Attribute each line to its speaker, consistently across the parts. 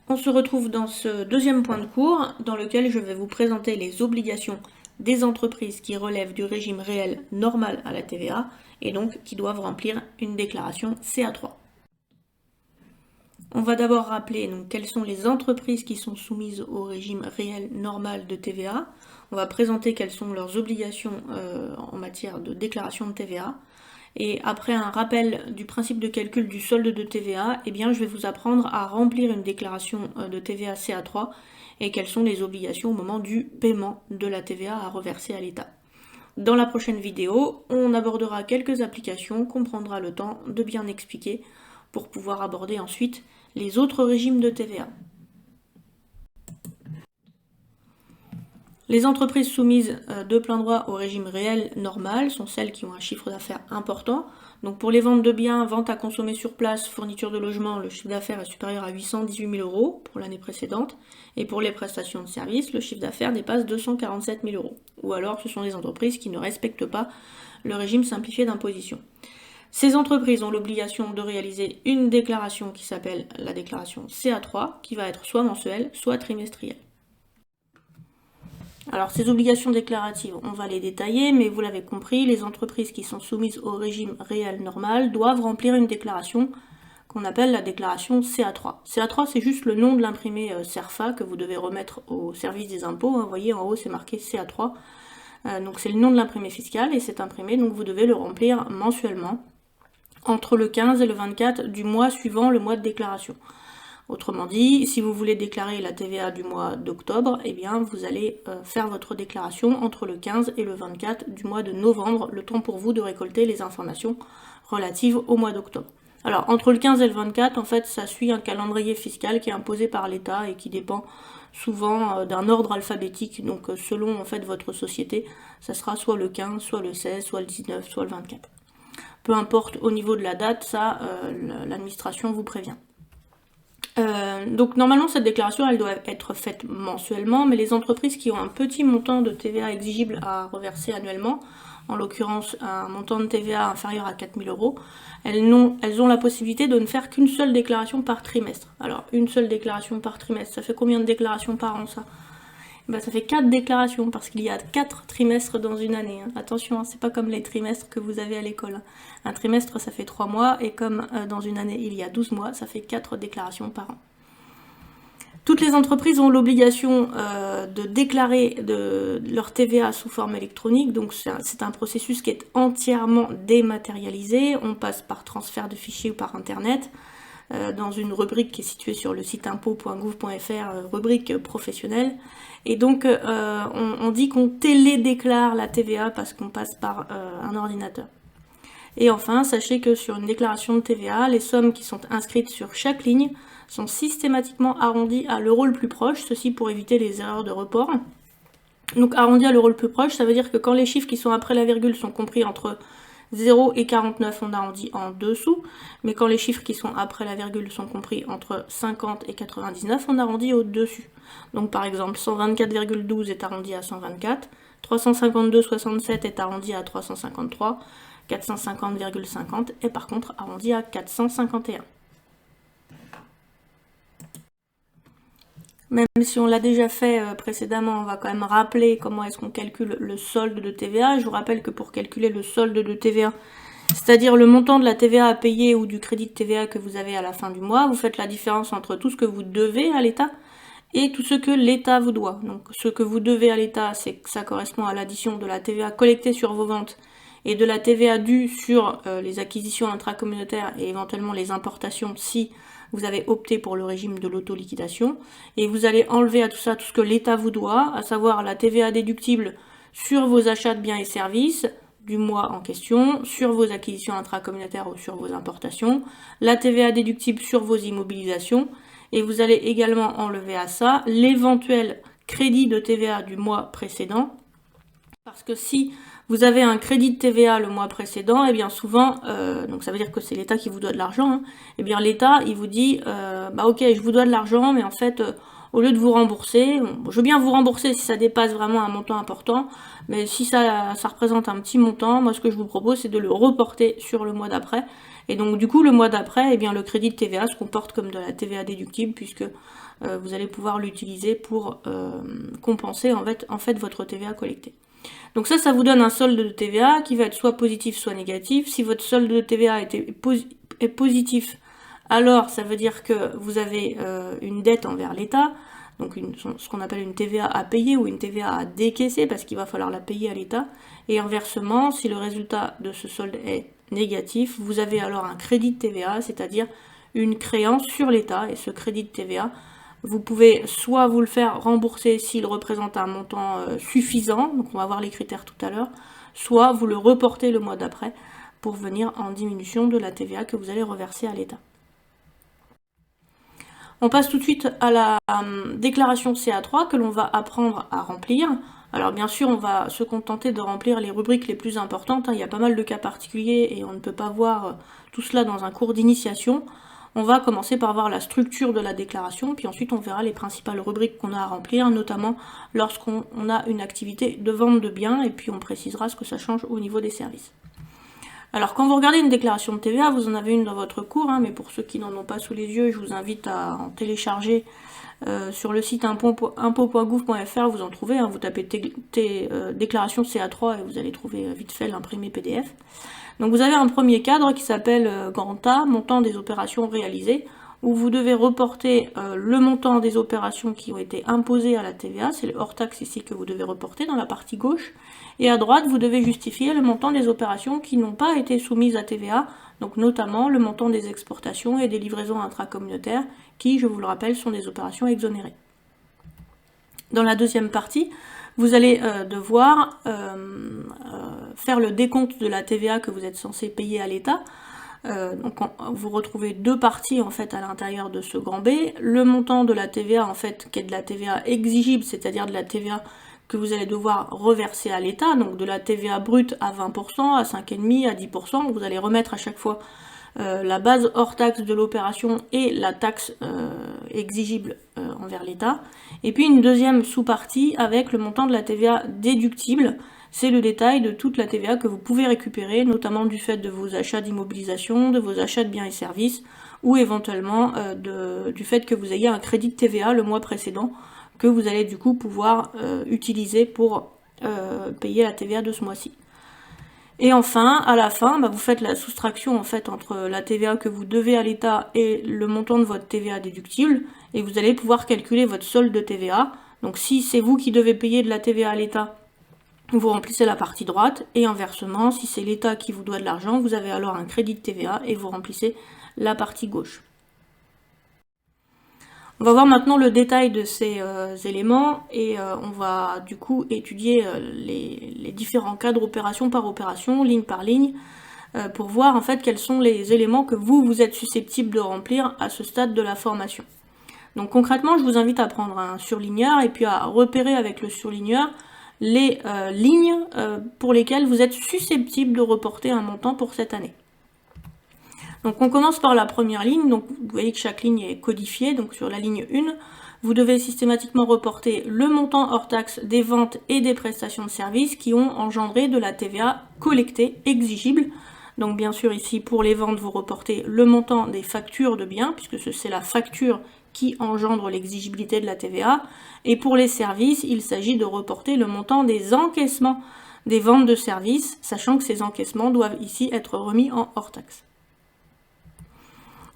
Speaker 1: On se retrouve dans ce deuxième point de cours dans lequel je vais vous présenter les obligations des entreprises qui relèvent du régime réel normal à la TVA et donc qui doivent remplir une déclaration CA3. On va d'abord rappeler donc, quelles sont les entreprises qui sont soumises au régime réel normal de TVA. On va présenter quelles sont leurs obligations en matière de déclaration de TVA. Et après un rappel du principe de calcul du solde de TVA, eh bien, je vais vous apprendre à remplir une déclaration de TVA CA3 et quelles sont les obligations au moment du paiement de la TVA à reverser à l'État. Dans la prochaine vidéo, on abordera quelques applications qu'on prendra le temps de bien expliquer pour pouvoir aborder ensuite les autres régimes de TVA. Les entreprises soumises de plein droit au régime réel normal sont celles qui ont un chiffre d'affaires important. Donc pour les ventes de biens, ventes à consommer sur place, fourniture de logement, le chiffre d'affaires est supérieur à 818 000 € pour l'année précédente. Et pour les prestations de services, le chiffre d'affaires dépasse 247 000 €. Ou alors ce sont des entreprises qui ne respectent pas le régime simplifié d'imposition. Ces entreprises ont l'obligation de réaliser une déclaration qui s'appelle la déclaration CA3, qui va être soit mensuelle, soit trimestrielle. Alors ces obligations déclaratives, on va les détailler, mais vous l'avez compris, les entreprises qui sont soumises au régime réel normal doivent remplir une déclaration qu'on appelle la déclaration CA3. CA3, c'est juste le nom de l'imprimé CERFA que vous devez remettre au service des impôts. Vous voyez, en haut, c'est marqué CA3. Donc c'est le nom de l'imprimé fiscal et cet imprimé, donc vous devez le remplir mensuellement entre le 15 et le 24 du mois suivant le mois de déclaration. Autrement dit, si vous voulez déclarer la TVA du mois d'octobre, eh bien vous allez faire votre déclaration entre le 15 et le 24 du mois de novembre, le temps pour vous de récolter les informations relatives au mois d'octobre. Alors entre le 15 et le 24, en fait, ça suit un calendrier fiscal qui est imposé par l'État et qui dépend souvent d'un ordre alphabétique. Donc selon en fait votre société, ça sera soit le 15, soit le 16, soit le 19, soit le 24. Peu importe au niveau de la date, ça, l'administration vous prévient. Donc normalement cette déclaration elle doit être faite mensuellement, mais les entreprises qui ont un petit montant de TVA exigible à reverser annuellement, en l'occurrence un montant de TVA inférieur à 4 000 €, elles ont la possibilité de ne faire qu'une seule déclaration par trimestre. Alors une seule déclaration par trimestre, ça fait combien de déclarations par an ça ? Ça fait 4 déclarations parce qu'il y a 4 trimestres dans une année. Attention, c'est pas comme les trimestres que vous avez à l'école. Un trimestre, ça fait 3 mois et comme dans une année, il y a 12 mois, ça fait 4 déclarations par an. Toutes les entreprises ont l'obligation de déclarer leur TVA sous forme électronique, donc c'est un processus qui est entièrement dématérialisé. On passe par transfert de fichiers ou par internet. Dans une rubrique qui est située sur le site impôts.gouv.fr, rubrique professionnelle. Et donc, on dit qu'on télédéclare la TVA parce qu'on passe par un ordinateur. Et enfin, sachez que sur une déclaration de TVA, les sommes qui sont inscrites sur chaque ligne sont systématiquement arrondies à l'euro le plus proche, ceci pour éviter les erreurs de report. Donc arrondi à l'euro le plus proche, ça veut dire que quand les chiffres qui sont après la virgule sont compris entre 0 et 49, on arrondit en dessous, mais quand les chiffres qui sont après la virgule sont compris entre 50 et 99, on arrondit au-dessus. Donc par exemple, 124,12 est arrondi à 124, 352,67 est arrondi à 353, 450,50 est par contre arrondi à 451. Même si on l'a déjà fait précédemment, on va quand même rappeler comment est-ce qu'on calcule le solde de TVA. Je vous rappelle que pour calculer le solde de TVA, c'est-à-dire le montant de la TVA à payer ou du crédit de TVA que vous avez à la fin du mois, vous faites la différence entre tout ce que vous devez à l'État et tout ce que l'État vous doit. Donc ce que vous devez à l'État, c'est que ça correspond à l'addition de la TVA collectée sur vos ventes et de la TVA due sur les acquisitions intracommunautaires et éventuellement les importations si vous avez opté pour le régime de l'auto-liquidation, et vous allez enlever à tout ça tout ce que l'État vous doit, à savoir la TVA déductible sur vos achats de biens et services du mois en question, sur vos acquisitions intracommunautaires ou sur vos importations, la TVA déductible sur vos immobilisations, et vous allez également enlever à ça l'éventuel crédit de TVA du mois précédent, parce que si vous avez un crédit de TVA le mois précédent, et bien souvent, donc ça veut dire que c'est l'État qui vous doit de l'argent, et bien l'État, il vous dit, ok, je vous dois de l'argent, mais en fait, au lieu de vous rembourser, bon, je veux bien vous rembourser si ça dépasse vraiment un montant important, mais si ça représente un petit montant, moi ce que je vous propose c'est de le reporter sur le mois d'après. Et donc du coup le mois d'après, eh bien le crédit de TVA se comporte comme de la TVA déductible puisque vous allez pouvoir l'utiliser pour compenser en fait votre TVA collectée. Donc ça vous donne un solde de TVA qui va être soit positif soit négatif. Si votre solde de TVA est positif, alors ça veut dire que vous avez une dette envers l'État, donc ce qu'on appelle une TVA à payer ou une TVA à décaisser parce qu'il va falloir la payer à l'État. Et inversement, si le résultat de ce solde est négatif, vous avez alors un crédit de TVA, c'est-à-dire une créance sur l'État. Et ce crédit de TVA, vous pouvez soit vous le faire rembourser s'il représente un montant suffisant, donc on va voir les critères tout à l'heure, soit vous le reportez le mois d'après pour venir en diminution de la TVA que vous allez reverser à l'État. On passe tout de suite à la déclaration CA3 que l'on va apprendre à remplir. Alors bien sûr, on va se contenter de remplir les rubriques les plus importantes. Il y a pas mal de cas particuliers et on ne peut pas voir tout cela dans un cours d'initiation. On va commencer par voir la structure de la déclaration, puis ensuite on verra les principales rubriques qu'on a à remplir, notamment lorsqu'on a une activité de vente de biens, et puis on précisera ce que ça change au niveau des services. Alors quand vous regardez une déclaration de TVA, vous en avez une dans votre cours, mais pour ceux qui n'en ont pas sous les yeux, je vous invite à en télécharger sur le site impôt.gouv.fr, vous en trouvez, vous tapez déclaration CA3 et vous allez trouver vite fait l'imprimé PDF. Donc vous avez un premier cadre qui s'appelle grand A, montant des opérations réalisées, où vous devez reporter le montant des opérations qui ont été imposées à la TVA, c'est le hors-taxe ici que vous devez reporter dans la partie gauche, et à droite vous devez justifier le montant des opérations qui n'ont pas été soumises à TVA, donc notamment le montant des exportations et des livraisons intracommunautaires, qui, je vous le rappelle, sont des opérations exonérées. Dans la deuxième partie, vous allez devoir faire le décompte de la TVA que vous êtes censé payer à l'État. Donc vous retrouvez deux parties en fait à l'intérieur de ce grand B. Le montant de la TVA en fait qui est de la TVA exigible, c'est-à-dire de la TVA que vous allez devoir reverser à l'État, donc de la TVA brute à 20%, à 5,5%, à 10%. Vous allez remettre à chaque fois la base hors taxe de l'opération et la taxe exigible envers l'État. Et puis une deuxième sous-partie avec le montant de la TVA déductible. C'est le détail de toute la TVA que vous pouvez récupérer, notamment du fait de vos achats d'immobilisation, de vos achats de biens et services, ou éventuellement du fait que vous ayez un crédit de TVA le mois précédent, que vous allez du coup pouvoir utiliser pour payer la TVA de ce mois-ci. Et enfin, à la fin, vous faites la soustraction en fait entre la TVA que vous devez à l'État et le montant de votre TVA déductible, et vous allez pouvoir calculer votre solde de TVA. Donc si c'est vous qui devez payer de la TVA à l'État, vous remplissez la partie droite, et inversement, si c'est l'État qui vous doit de l'argent, vous avez alors un crédit de TVA et vous remplissez la partie gauche. On va voir maintenant le détail de ces éléments et on va du coup étudier les différents cas d'opération par opération, ligne par ligne, pour voir en fait quels sont les éléments que vous êtes susceptible de remplir à ce stade de la formation. Donc concrètement, je vous invite à prendre un surligneur et puis à repérer avec le surligneur les lignes pour lesquelles vous êtes susceptible de reporter un montant pour cette année. Donc on commence par la première ligne, donc vous voyez que chaque ligne est codifiée, donc sur la ligne 1, vous devez systématiquement reporter le montant hors taxe des ventes et des prestations de services qui ont engendré de la TVA collectée exigible. Donc bien sûr ici pour les ventes vous reportez le montant des factures de biens, puisque c'est la facture qui engendre l'exigibilité de la TVA, et pour les services il s'agit de reporter le montant des encaissements des ventes de services, sachant que ces encaissements doivent ici être remis en hors taxe.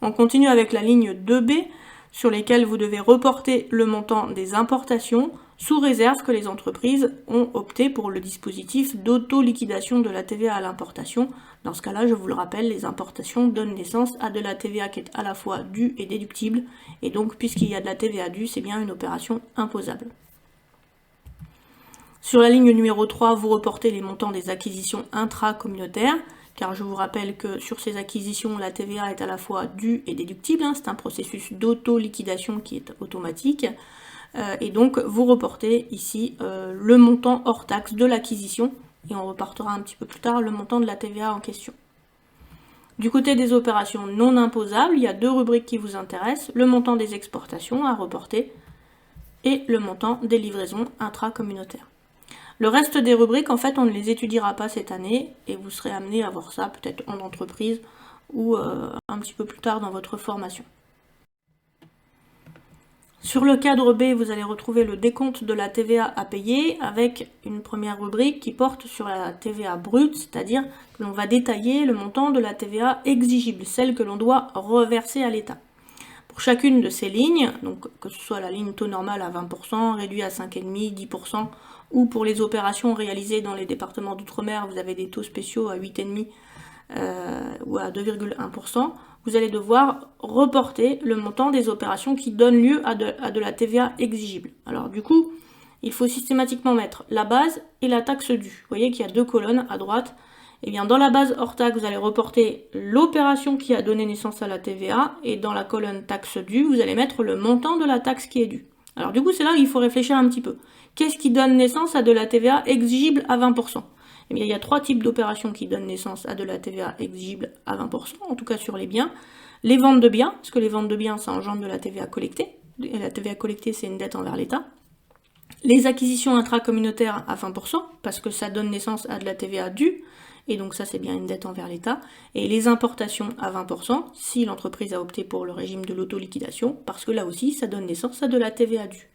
Speaker 1: On continue avec la ligne 2B, sur lesquelles vous devez reporter le montant des importations, sous réserve que les entreprises ont opté pour le dispositif d'auto-liquidation de la TVA à l'importation. Dans ce cas-là, je vous le rappelle, les importations donnent naissance à de la TVA qui est à la fois due et déductible, et donc puisqu'il y a de la TVA due, c'est bien une opération imposable. Sur la ligne numéro 3, vous reportez les montants des acquisitions intracommunautaires, car je vous rappelle que sur ces acquisitions, la TVA est à la fois due et déductible, c'est un processus d'auto-liquidation qui est automatique, et donc vous reportez ici le montant hors taxe de l'acquisition, et on reportera un petit peu plus tard le montant de la TVA en question. Du côté des opérations non imposables, il y a deux rubriques qui vous intéressent, le montant des exportations à reporter, et le montant des livraisons intracommunautaires. Le reste des rubriques, en fait, on ne les étudiera pas cette année et vous serez amené à voir ça peut-être en entreprise ou un petit peu plus tard dans votre formation. Sur le cadre B, vous allez retrouver le décompte de la TVA à payer avec une première rubrique qui porte sur la TVA brute, c'est-à-dire que l'on va détailler le montant de la TVA exigible, celle que l'on doit reverser à l'État. Pour chacune de ces lignes, donc que ce soit la ligne taux normal à 20%, réduit à 5,5%, 10%, ou pour les opérations réalisées dans les départements d'outre-mer, vous avez des taux spéciaux à 8,5% ou à 2,1%, vous allez devoir reporter le montant des opérations qui donnent lieu à de la TVA exigible. Alors du coup, il faut systématiquement mettre la base et la taxe due. Vous voyez qu'il y a deux colonnes à droite. Et bien dans la base hors taxe, vous allez reporter l'opération qui a donné naissance à la TVA, et dans la colonne taxe due, vous allez mettre le montant de la taxe qui est due. Alors du coup, c'est là où il faut réfléchir un petit peu. Qu'est-ce qui donne naissance à de la TVA exigible à 20%? Eh bien, il y a trois types d'opérations qui donnent naissance à de la TVA exigible à 20%, en tout cas sur les biens. Les ventes de biens, parce que les ventes de biens, ça engendre de la TVA collectée. Et la TVA collectée, c'est une dette envers l'État. Les acquisitions intracommunautaires à 20%, parce que ça donne naissance à de la TVA due, et donc ça, c'est bien une dette envers l'État. Et les importations à 20%, si l'entreprise a opté pour le régime de l'auto-liquidation, parce que là aussi, ça donne naissance à de la TVA due.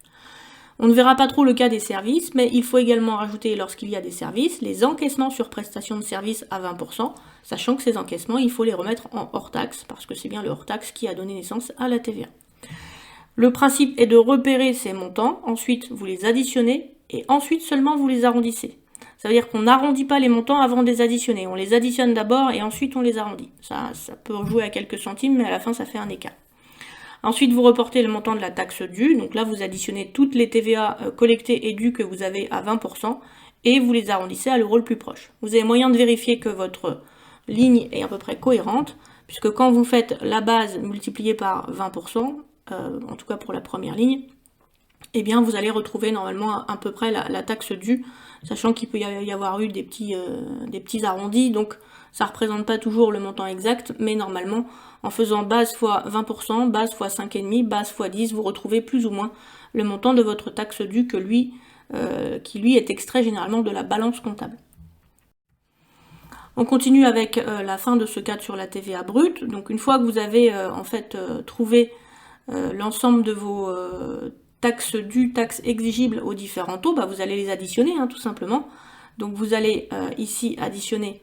Speaker 1: On ne verra pas trop le cas des services, mais il faut également rajouter, lorsqu'il y a des services, les encaissements sur prestation de services à 20%, sachant que ces encaissements, il faut les remettre en hors taxe, parce que c'est bien le hors taxe qui a donné naissance à la TVA. Le principe est de repérer ces montants, ensuite vous les additionnez, et ensuite seulement vous les arrondissez. Ça veut dire qu'on n'arrondit pas les montants avant de les additionner, on les additionne d'abord et ensuite on les arrondit. Ça peut jouer à quelques centimes, mais à la fin ça fait un écart. Ensuite, vous reportez le montant de la taxe due. Donc là, vous additionnez toutes les TVA collectées et dues que vous avez à 20% et vous les arrondissez à l'euro le plus proche. Vous avez moyen de vérifier que votre ligne est à peu près cohérente, puisque quand vous faites la base multipliée par 20%, en tout cas pour la première ligne, eh bien vous allez retrouver normalement à peu près la taxe due, sachant qu'il peut y avoir eu des petits arrondis, donc ça ne représente pas toujours le montant exact, mais normalement, en faisant base fois 20%, base fois 5,5, base fois 10, vous retrouvez plus ou moins le montant de votre taxe due qui lui est extrait généralement de la balance comptable. On continue avec la fin de ce cadre sur la TVA brute. Donc une fois que vous avez trouvé l'ensemble de vos taxes dues, taxes exigibles aux différents taux, vous allez les additionner tout simplement. Donc vous allez ici additionner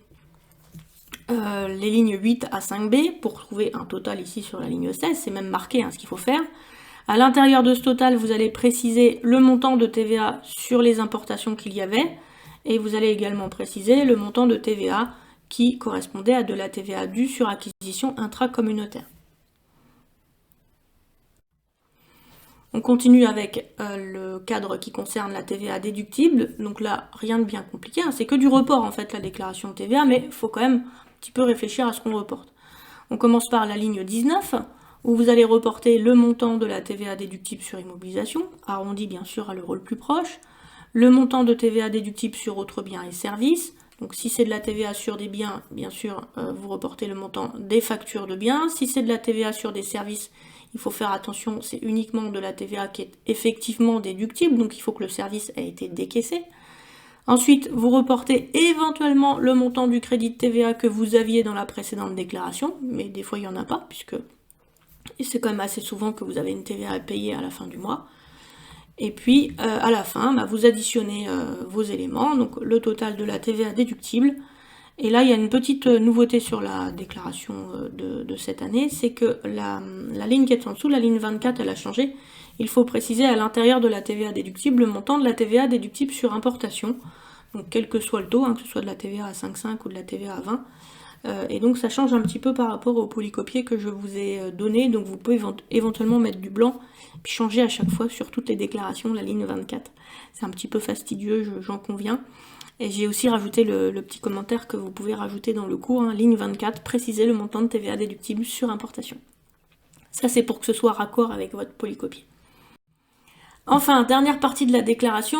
Speaker 1: les lignes 8 à 5B pour trouver un total ici sur la ligne 16, c'est même marqué ce qu'il faut faire. À l'intérieur de ce total, vous allez préciser le montant de TVA sur les importations qu'il y avait, et vous allez également préciser le montant de TVA qui correspondait à de la TVA due sur acquisition intracommunautaire. On continue avec le cadre qui concerne la TVA déductible. Donc là, rien de bien compliqué, c'est que du report en fait la déclaration de TVA, mais il faut quand même un petit peu réfléchir à ce qu'on reporte. On commence par la ligne 19, où vous allez reporter le montant de la TVA déductible sur immobilisation, arrondi bien sûr à l'euro le plus proche, le montant de TVA déductible sur autres biens et services. Donc si c'est de la TVA sur des biens, bien sûr, vous reportez le montant des factures de biens. Si c'est de la TVA sur des services, il faut faire attention, c'est uniquement de la TVA qui est effectivement déductible, donc il faut que le service ait été décaissé. Ensuite, vous reportez éventuellement le montant du crédit de TVA que vous aviez dans la précédente déclaration, mais des fois il n'y en a pas, puisque c'est quand même assez souvent que vous avez une TVA à payer à la fin du mois. Et puis, à la fin, vous additionnez vos éléments, donc le total de la TVA déductible. Et là, il y a une petite nouveauté sur la déclaration de cette année, c'est que la ligne qui est en dessous, la ligne 24, elle a changé. Il faut préciser à l'intérieur de la TVA déductible le montant de la TVA déductible sur importation. Donc quel que soit le taux, que ce soit de la TVA à 5,5 ou de la TVA à 20. Et donc ça change un petit peu par rapport au polycopier que je vous ai donné. Donc vous pouvez éventuellement mettre du blanc, puis changer à chaque fois sur toutes les déclarations la ligne 24. C'est un petit peu fastidieux, j'en conviens. Et j'ai aussi rajouté le petit commentaire que vous pouvez rajouter dans le cours, ligne 24, préciser le montant de TVA déductible sur importation. Ça c'est pour que ce soit raccord avec votre polycopier. Enfin, dernière partie de la déclaration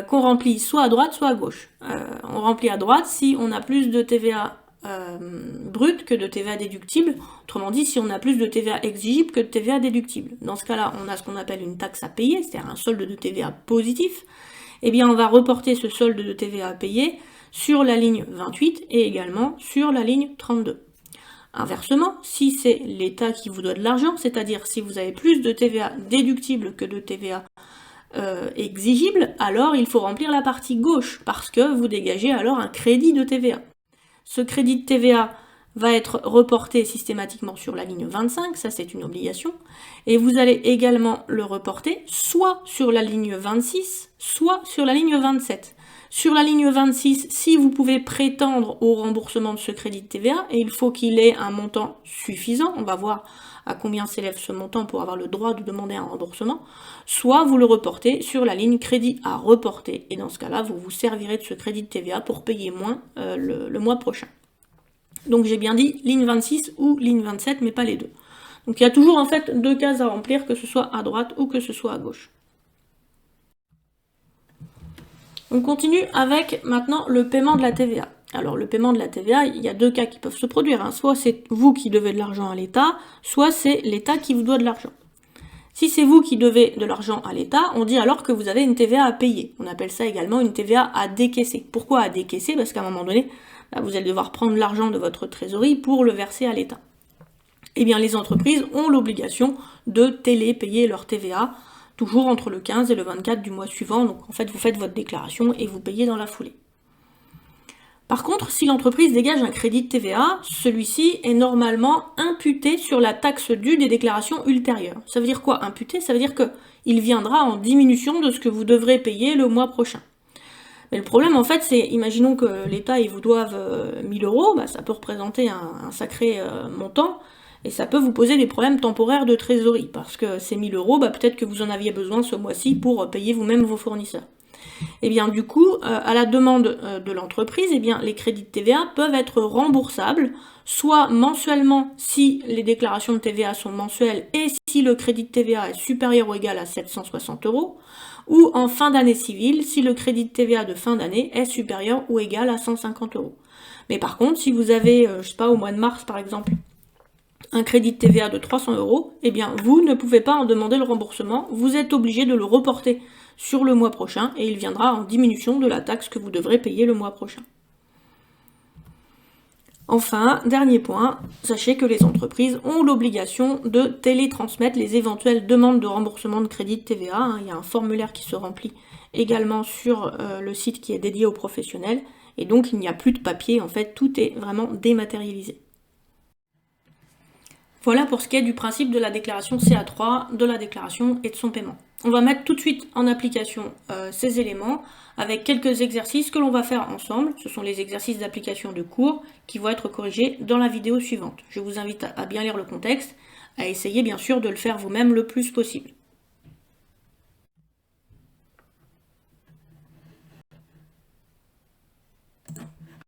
Speaker 1: qu'on remplit soit à droite, soit à gauche. On remplit à droite si on a plus de TVA brute que de TVA déductible. Autrement dit, si on a plus de TVA exigible que de TVA déductible. Dans ce cas-là, on a ce qu'on appelle une taxe à payer, c'est-à-dire un solde de TVA positif. Eh bien, on va reporter ce solde de TVA à payer sur la ligne 28 et également sur la ligne 32. Inversement, si c'est l'État qui vous doit de l'argent, c'est-à-dire si vous avez plus de TVA déductible que de TVA exigible, alors il faut remplir la partie gauche, parce que vous dégagez alors un crédit de TVA. Ce crédit de TVA va être reporté systématiquement sur la ligne 25, ça c'est une obligation, et vous allez également le reporter soit sur la ligne 26, soit sur la ligne 27. Sur la ligne 26, si vous pouvez prétendre au remboursement de ce crédit de TVA, et il faut qu'il ait un montant suffisant, on va voir à combien s'élève ce montant pour avoir le droit de demander un remboursement, soit vous le reportez sur la ligne crédit à reporter, et dans ce cas-là, vous vous servirez de ce crédit de TVA pour payer moins le mois prochain. Donc j'ai bien dit ligne 26 ou ligne 27, mais pas les deux. Donc il y a toujours en fait deux cases à remplir, que ce soit à droite ou que ce soit à gauche. On continue avec maintenant le paiement de la TVA. Alors le paiement de la TVA, il y a deux cas qui peuvent se produire. Soit c'est vous qui devez de l'argent à l'État, soit c'est l'État qui vous doit de l'argent. Si c'est vous qui devez de l'argent à l'État, on dit alors que vous avez une TVA à payer. On appelle ça également une TVA à décaisser. Pourquoi à décaisser? Parce qu'à un moment donné, vous allez devoir prendre l'argent de votre trésorerie pour le verser à l'État. Eh bien, les entreprises ont l'obligation de télépayer leur TVA, toujours entre le 15 et le 24 du mois suivant. Donc, en fait, vous faites votre déclaration et vous payez dans la foulée. Par contre, si l'entreprise dégage un crédit de TVA, celui-ci est normalement imputé sur la taxe due des déclarations ultérieures. Ça veut dire quoi, imputé? Ça veut dire qu'il viendra en diminution de ce que vous devrez payer le mois prochain. Mais le problème, en fait, c'est, imaginons que l'État vous doive 1000 euros, ça peut représenter un sacré montant, et ça peut vous poser des problèmes temporaires de trésorerie, parce que ces 1000 euros, peut-être que vous en aviez besoin ce mois-ci pour payer vous-même vos fournisseurs. Et bien du coup, à la demande de l'entreprise, les crédits de TVA peuvent être remboursables, soit mensuellement si les déclarations de TVA sont mensuelles et si le crédit de TVA est supérieur ou égal à 760 euros, ou en fin d'année civile si le crédit de TVA de fin d'année est supérieur ou égal à 150 euros. Mais par contre, si vous avez, je sais pas, au mois de mars par exemple, un crédit de TVA de 300 euros, eh bien vous ne pouvez pas en demander le remboursement, vous êtes obligé de le reporter sur le mois prochain et il viendra en diminution de la taxe que vous devrez payer le mois prochain. Enfin, dernier point, sachez que les entreprises ont l'obligation de télétransmettre les éventuelles demandes de remboursement de crédit de TVA. Il y a un formulaire qui se remplit également sur le site qui est dédié aux professionnels et donc il n'y a plus de papier, en fait tout est vraiment dématérialisé. Voilà pour ce qui est du principe de la déclaration CA3, de la déclaration et de son paiement. On va mettre tout de suite en application ces éléments avec quelques exercices que l'on va faire ensemble. Ce sont les exercices d'application de cours qui vont être corrigés dans la vidéo suivante. Je vous invite à bien lire le contexte, à essayer bien sûr de le faire vous-même le plus possible.